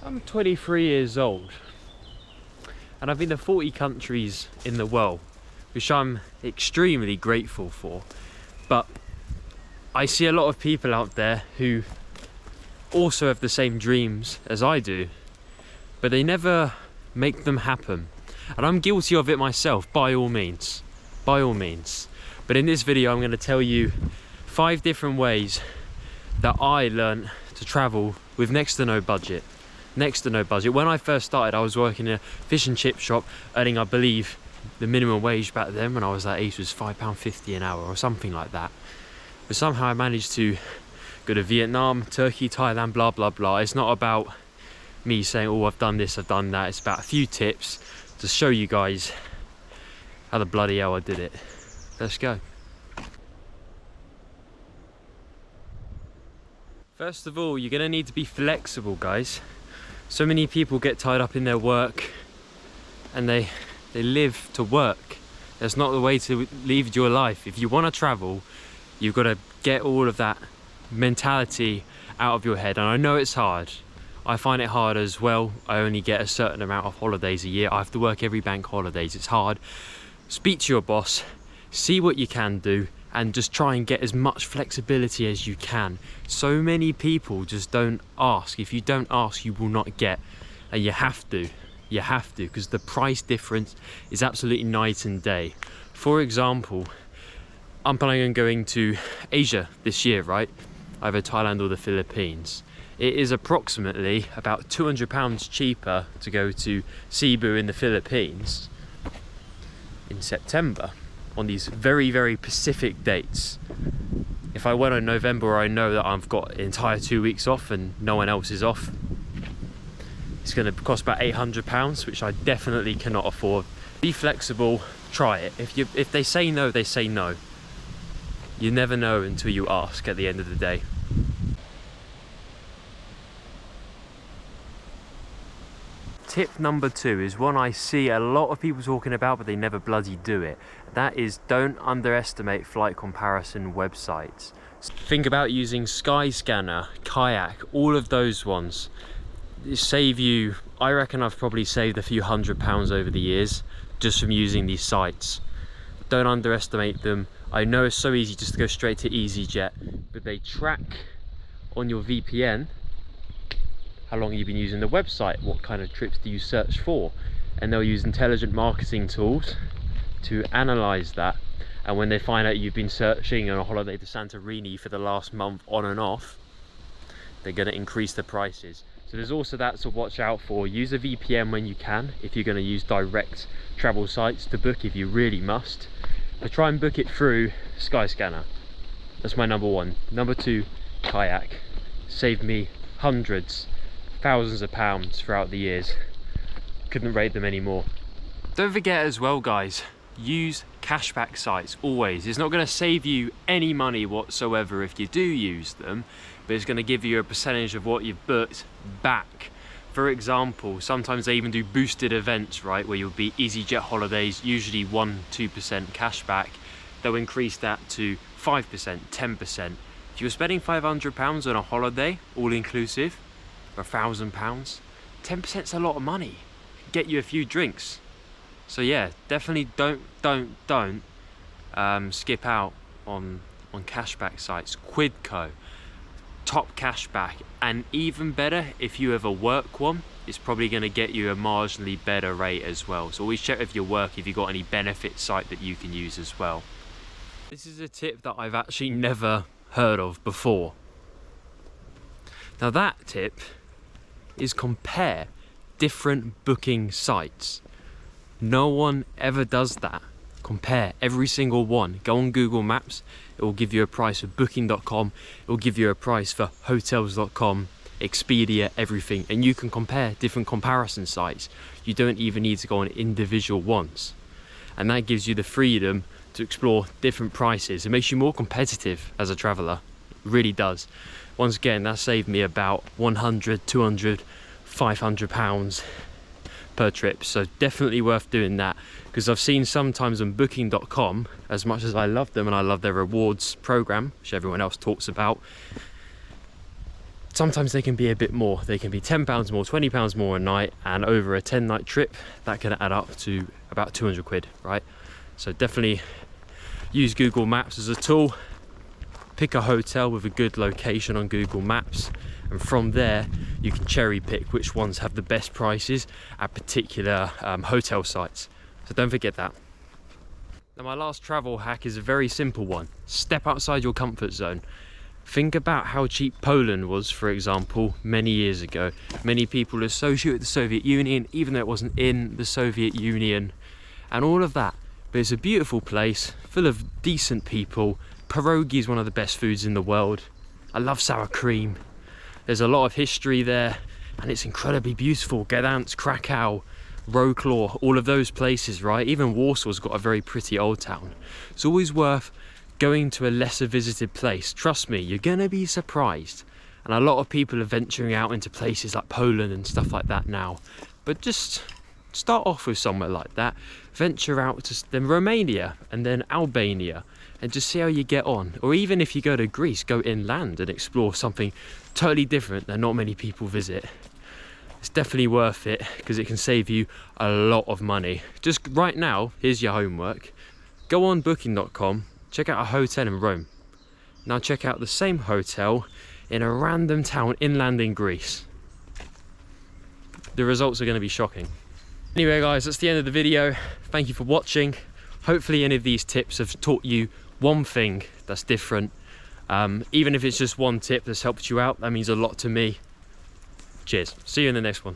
I'm 23 years old and I've been to 40 countries in the world, which I'm extremely grateful for. But I see a lot of people out there who also have the same dreams as I do, but they never make them happen. And I'm guilty of it myself, by all means. By all means. But in this video, I'm going to tell you 5 different ways that I learned to travel with next to no budget. Next to no budget. When I first started, I was working in a fish and chip shop, earning, I believe, the minimum wage back then when I was that age was £5.50 an hour or something like that. But somehow I managed to go to Vietnam, Turkey, Thailand, blah, blah, blah. It's not about me saying, oh, I've done this, I've done that. It's about a few tips to show you guys how the bloody hell I did it. Let's go. First of all, you're going to need to be flexible, guys. So many people get tied up in their work and they live to work. That's not the way to lead your life. If you want to travel, you've got to get all of that mentality out of your head. And I know it's hard. I find it hard as well. I only get a certain amount of holidays a year. I have to work every bank holidays. It's hard. Speak to your boss, see what you can do, and just try and get as much flexibility as you can. So many people just don't ask. If you don't ask, you will not get. And you have to, because the price difference is absolutely night and day. For example, I'm planning on going to Asia this year, right? Either Thailand or the Philippines. It is approximately about £200 cheaper to go to Cebu in the Philippines in September, on these very, very specific dates. If I went in November, I know that I've got an entire 2 weeks off and no one else is off. It's going to cost about £800, which I definitely cannot afford. Be flexible, try it. If they say no, they say no. You never know until you ask at the end of the day. Tip number 2 is one I see a lot of people talking about, but they never bloody do it. That is, don't underestimate flight comparison websites. Think about using Skyscanner, Kayak, all of those ones. It save you, I reckon I've probably saved a few £100s over the years just from using these sites. Don't underestimate them. I know it's so easy just to go straight to EasyJet, but they track on your VPN how long you've been using the website, what kind of trips do you search for, and they'll use intelligent marketing tools to analyze that. And when they find out you've been searching on a holiday to Santorini for the last month on and off, they're going to increase the prices. So there's also that to watch out for. Use a VPN when you can, if you're going to use direct travel sites to book, if you really must. But try and book it through Skyscanner. That's my number 1. Number 2, Kayak. Saved me hundreds, thousands of pounds throughout the years. Couldn't rate them anymore. Don't forget as well, guys, use cashback sites always. It's not going to save you any money whatsoever if you do use them, but it's going to give you a percentage of what you've booked back. For example, sometimes they even do boosted events, right, where you'll be EasyJet holidays, usually 1-2% cashback. They'll increase that to 5%, 10%. If you're spending £500 on a holiday, all inclusive, or £1,000, 10%'s a lot of money. Get you a few drinks. So yeah, definitely don't skip out on cashback sites. Quidco, top cashback, and even better, if you have a work one, it's probably going to get you a marginally better rate as well. So always check with your work if you've got any benefit site that you can use as well. This is a tip that I've actually never heard of before. Now that tip is compare different booking sites. No one ever does that. Compare every single one. Go on Google Maps, it will give you a price for booking.com, it will give you a price for hotels.com, Expedia, everything, and you can compare different comparison sites. You don't even need to go on individual ones, and that gives you the freedom to explore different prices. It makes you more competitive as a traveler. It really does. Once again, that saved me about 100, 200, 500 pounds per trip, so definitely worth doing that, because I've seen sometimes on booking.com, as much as I love them and I love their rewards program, which everyone else talks about, Sometimes they can be a bit more. They can be £10 more, £20 more a night, and over a 10-night trip, that can add up to about 200 quid, right? So definitely use Google Maps as a tool. Pick a hotel with a good location on Google Maps, and from there you can cherry pick which ones have the best prices at particular hotel sites. So don't forget that. Now my last travel hack is a very simple one. Step outside your comfort zone. Think about how cheap Poland was, for example, many years ago. Many people associate with the Soviet Union, even though it wasn't in the Soviet Union, and all of that. But it's a beautiful place, full of decent people. Pierogi is one of the best foods in the world. I love sour cream. There's a lot of history there, and it's incredibly beautiful. Gdansk, Krakow, Wrocław, all of those places, right? Even Warsaw's got a very pretty old town. It's always worth going to a lesser visited place. Trust me, you're gonna be surprised. And a lot of people are venturing out into places like Poland and stuff like that now. But just start off with somewhere like that. Venture out to then Romania and then Albania, and just see how you get on. Or even if you go to Greece, go inland and explore something totally different that not many people visit. It's definitely worth it because it can save you a lot of money. Just right now, here's your homework. Go on booking.com, check out a hotel in Rome. Now check out the same hotel in a random town inland in Greece. The results are going to be shocking. Anyway guys, that's the end of the video. Thank you for watching. Hopefully any of these tips have taught you one thing that's different. Even if it's just one tip that's helped you out, that means a lot to me. Cheers. See you in the next one.